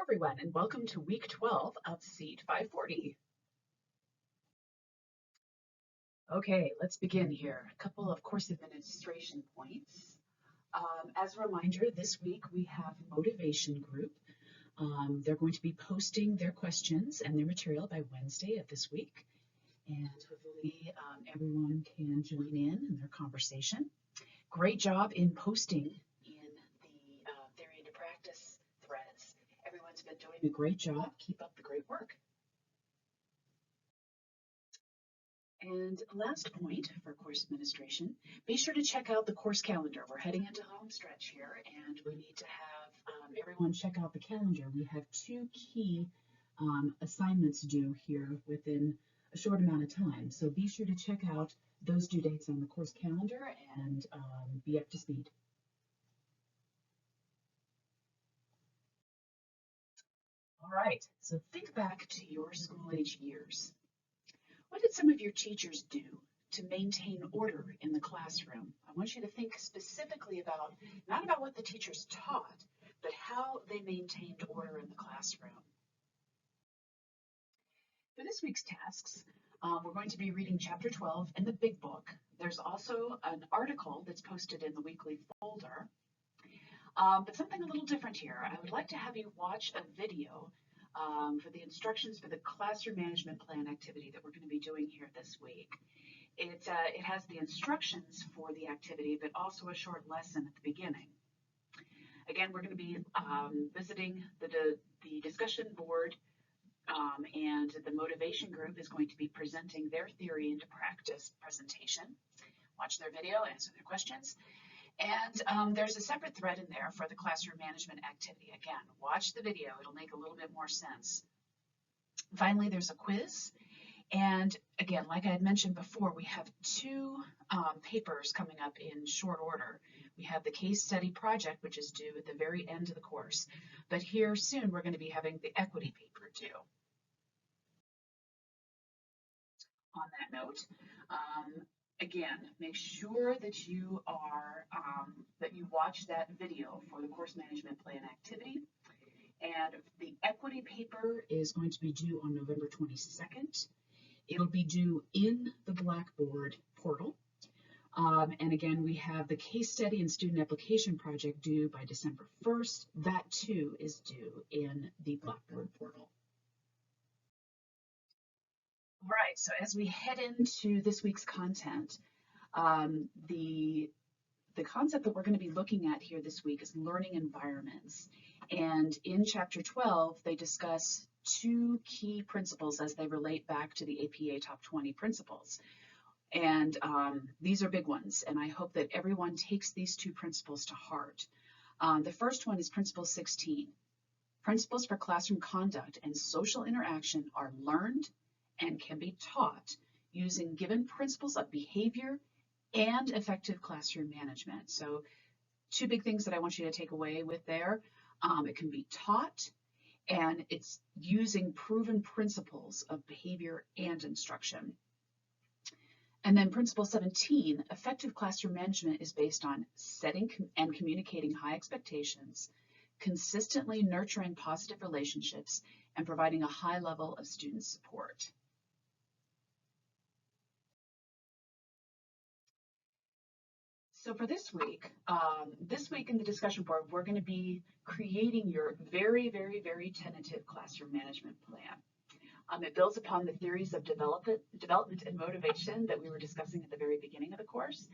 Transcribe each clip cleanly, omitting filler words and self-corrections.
everyone, and welcome to week 12 of SEED540. Okay, let's begin here. A couple of course administration points. As a reminder, this week we have motivation group. They're going to be posting their questions and their material by Wednesday of this week, and hopefully everyone can join in their conversation. Great job in posting in the theory to practice threads. Everyone's been doing a great job. Keep up the great work. And last point for course administration, be sure to check out the course calendar. We're heading into home stretch here, and we need to have everyone check out the calendar. We have two key assignments due here within a short amount of time. So be sure to check out those due dates on the course calendar and be up to speed. All right, so think back to your school age years. What did some of your teachers do to maintain order in the classroom? I want you to think specifically about, not about what the teachers taught, but how they maintained order in the classroom. For this week's tasks, we're going to be reading chapter 12 in the big book. There's also an article that's posted in the weekly folder. But something a little different here. I would like to have you watch a video for the instructions for the classroom management plan activity that we're going to be doing here this week. It has the instructions for the activity, but also a short lesson at the beginning. Again, we're going to be visiting the discussion board, and the motivation group is going to be presenting their theory into practice presentation. Watch their video, answer their questions. And there's a separate thread in there for the classroom management activity. Again, watch the video. It'll make a little bit more sense. Finally, there's a quiz. And again, like I had mentioned before, we have two papers coming up in short order. We have the case study project, which is due at the very end of the course. But here soon, we're going to be having the equity paper due. On that note, again, make sure that you are that you watch that video for the course management plan activity. And the equity paper is going to be due on November 22nd. It'll be due in the Blackboard portal. And again, we have the case study and student application project due by December 1st. That too is due in the Blackboard portal. All right, so as we head into this week's content, the concept that we're going to be looking at here this week is learning environments. And in chapter 12, they discuss two key principles as they relate back to the APA Top 20 principles. And these are big ones, and I hope that everyone takes these two principles to heart. The first one is Principle 16. Principles for classroom conduct and social interaction are learned and can be taught using given principles of behavior and effective classroom management. So two big things that I want you to take away with there. It can be taught, and it's using proven principles of behavior and instruction. And then Principle 17, effective classroom management is based on setting and communicating high expectations, consistently nurturing positive relationships, and providing a high level of student support. So for this week in the discussion board, we're going to be creating your very, very, very tentative classroom management plan. It builds upon the theories of development and motivation that we were discussing at the very beginning of the course.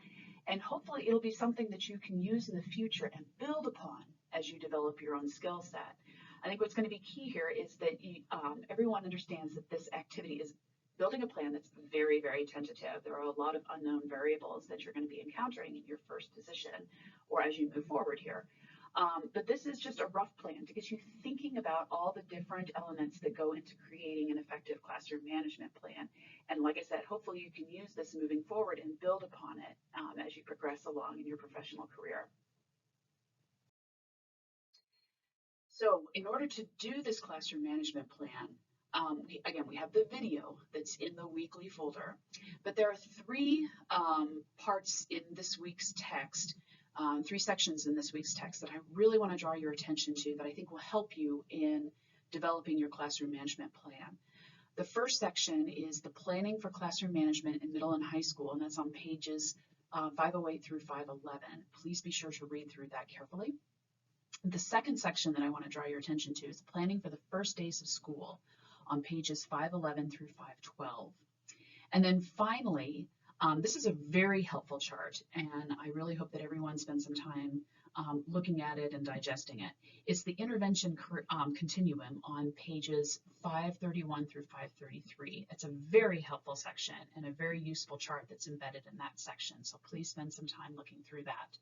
And hopefully it'll be something that you can use in the future and build upon as you develop your own skill set. I think what's going to be key here is that everyone understands that this activity is building a plan that's very, very tentative. There are a lot of unknown variables that you're going to be encountering in your first position or as you move forward here. But this is just a rough plan to get you thinking about all the different elements that go into creating an effective classroom management plan. And like I said, hopefully you can use this moving forward and build upon it as you progress along in your professional career. So in order to do this classroom management plan, we have the video that's in the weekly folder, but there are three parts in this week's text three sections in this week's text that I really want to draw your attention to that I think will help you in developing your classroom management plan. The first section is the planning for classroom management in middle and high school, and that's on pages 508 through 511. Please be sure to read through that carefully. The second section that I want to draw your attention to is planning for the first days of school on pages 511 through 512. And then finally, this is a very helpful chart, and I really hope that everyone spends some time looking at it and digesting it. It's the intervention continuum on pages 531 through 533. It's a very helpful section and a very useful chart that's embedded in that section, so please spend some time looking through that.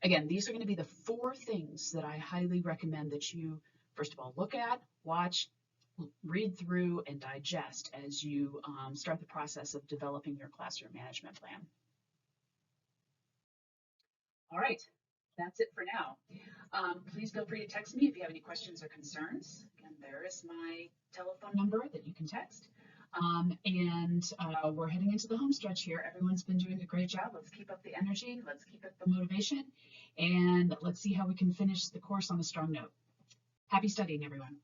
Again, these are going to be the 4 things that I highly recommend that you, first of all, look at, watch, read through, and digest as you start the process of developing your classroom management plan. All right, that's it for now. Please feel free to text me if you have any questions or concerns. Again, there is my telephone number that you can text. We're heading into the home stretch here. Everyone's been doing a great job. Let's keep up the energy. Let's keep up the motivation. And let's see how we can finish the course on a strong note. Happy studying, everyone.